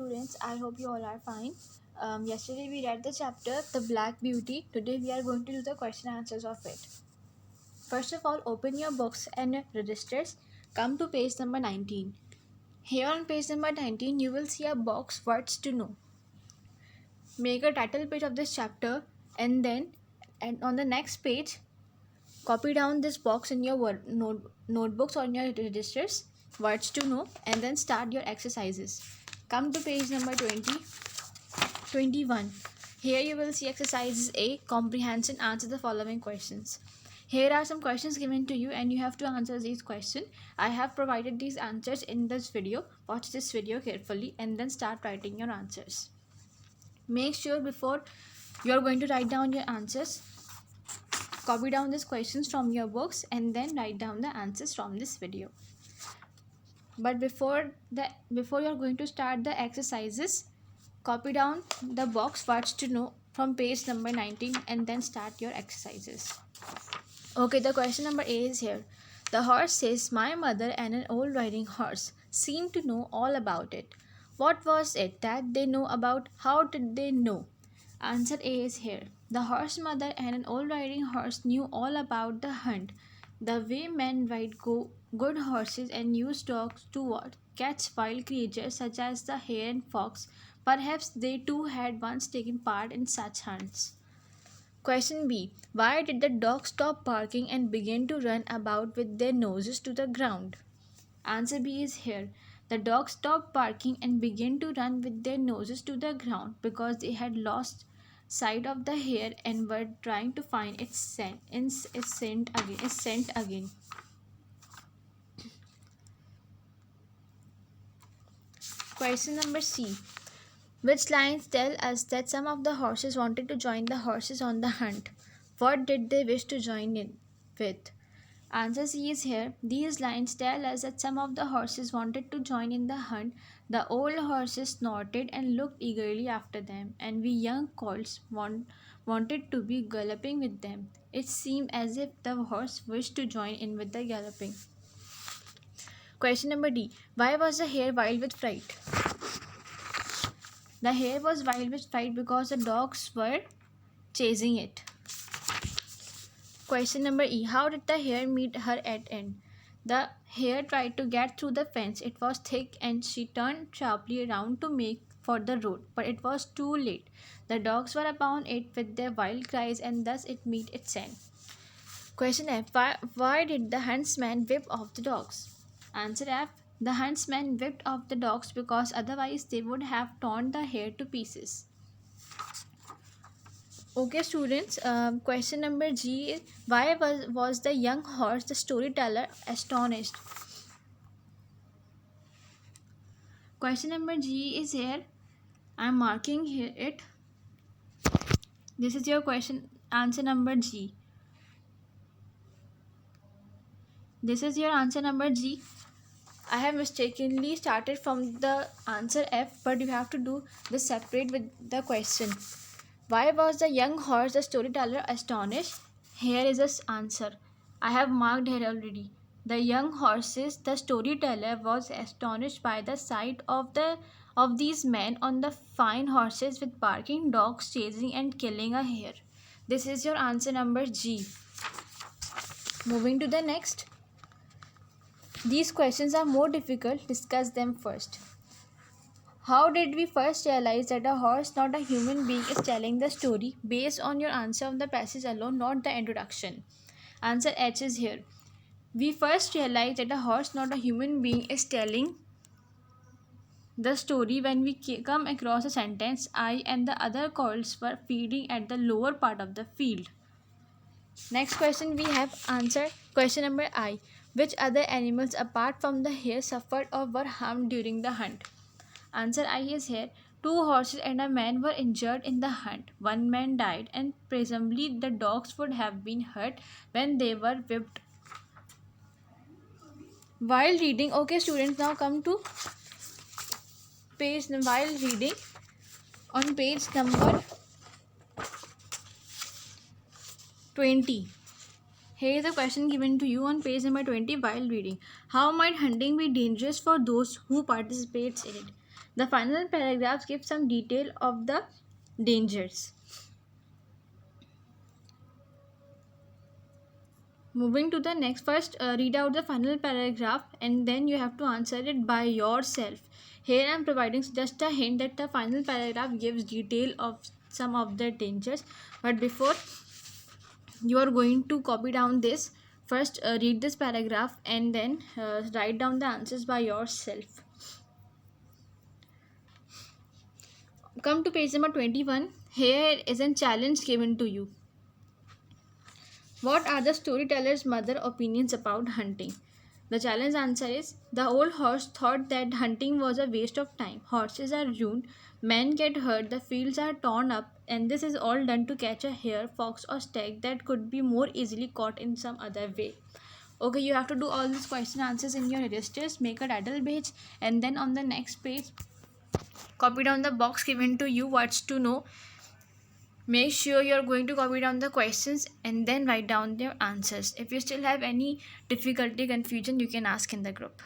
students, I hope you all are fine. Yesterday we read the chapter The Black Beauty. Today we are going to do the question answers of it. First of all, open your books and registers. Come to page number 19. Here on page number 19, you will see a box words to know. Make a title page of this chapter and on the next page, copy down this box in your notebooks or in your registers, words to know, and then start your exercises. Come to page number 21. Here you will see exercises A, comprehension, answer the following questions. Here are some questions given to you and you have to answer these questions. I have provided these answers in this video. Watch this video carefully and then start writing your answers. Make sure before you are going to write down your answers, copy down these questions from your books and then write down the answers from this video. But before you are going to start the exercises, copy down the box words to know from page number 19 and then start your exercises. Okay, the question number A is here. The horse says, my mother and an old riding horse seem to know all about it. What was it that they know about? How did they know? Answer A is here. The horse mother and an old riding horse knew all about the hunt. The way men ride good horses and use dogs to catch wild creatures such as the hare and fox. Perhaps they too had once taken part in such hunts. Question B. Why did the dogs stop barking and begin to run about with their noses to the ground? Answer B is here. The dogs stopped barking and began to run with their noses to the ground because they had lost sight of the hare and were trying to find its scent again. Question number C. Which lines tell us that some of the horses wanted to join the horses on the hunt? What did they wish to join in with? Answer C is here. These lines tell us that some of the horses wanted to join in the hunt. The old horses snorted and looked eagerly after them, and we young colts wanted to be galloping with them. It seemed as if the horse wished to join in with the galloping. Question number D. Why was the hare wild with fright? The hare was wild with fright because the dogs were chasing it. Question number E. How did the hare meet her at end? The hare tried to get through the fence. It was thick and she turned sharply around to make for the road, but it was too late. The dogs were upon it with their wild cries and thus it met its end. Question F. Why did the huntsman whip off the dogs? Answer F. The huntsman whipped off the dogs because otherwise they would have torn the hare to pieces. Okay students, question number G is, why was the young horse, the storyteller, astonished? Question number G is here. I am marking here it. This is your question answer number G. This is your answer number G. I have mistakenly started from the answer F, but you have to do this separate with the question. Why was the young horse, the storyteller, astonished? Here is the answer. I have marked here already. The young horses, the storyteller, was astonished by the sight of these men on the fine horses with barking dogs chasing and killing a hare. This is your answer number G. Moving to the next. These questions are more difficult. Discuss them first. How did we first realize that a horse, not a human being, is telling the story? Based on your answer of the passage alone, not the introduction. Answer H is here. We first realized that a horse, not a human being, is telling the story when we come across a sentence, I and the other colts were feeding at the lower part of the field. Next question we have answered. Question number I. Which other animals apart from the hare suffered or were harmed during the hunt? Answer I is here. 2 horses and a man were injured in the hunt. 1 man died and presumably the dogs would have been hurt when they were whipped. While reading, okay students, now come to page while reading on page number 20. Here is a question given to you on page number 20 while reading. How might hunting be dangerous for those who participate in it? The final paragraphs give some detail of the dangers. Moving to the next, first read out the final paragraph and then you have to answer it by yourself. Here I am providing just a hint that the final paragraph gives detail of some of the dangers, but before you are going to copy down this, first read this paragraph and then write down the answers by yourself. Come to page number 21. Here is a challenge given to you. What are the storyteller's mother opinions about hunting? The challenge answer is: the old horse thought that hunting was a waste of time. Horses are ruined, men get hurt, the fields are torn up, and this is all done to catch a hare, fox, or stag that could be more easily caught in some other way. Okay, you have to do all these question answers in your registers, make a title page, and then on the next page, copy down the box given to you what's to know. Make sure you're going to copy down the questions and then write down their answers. If you still have any difficulty, confusion, you can ask in the group.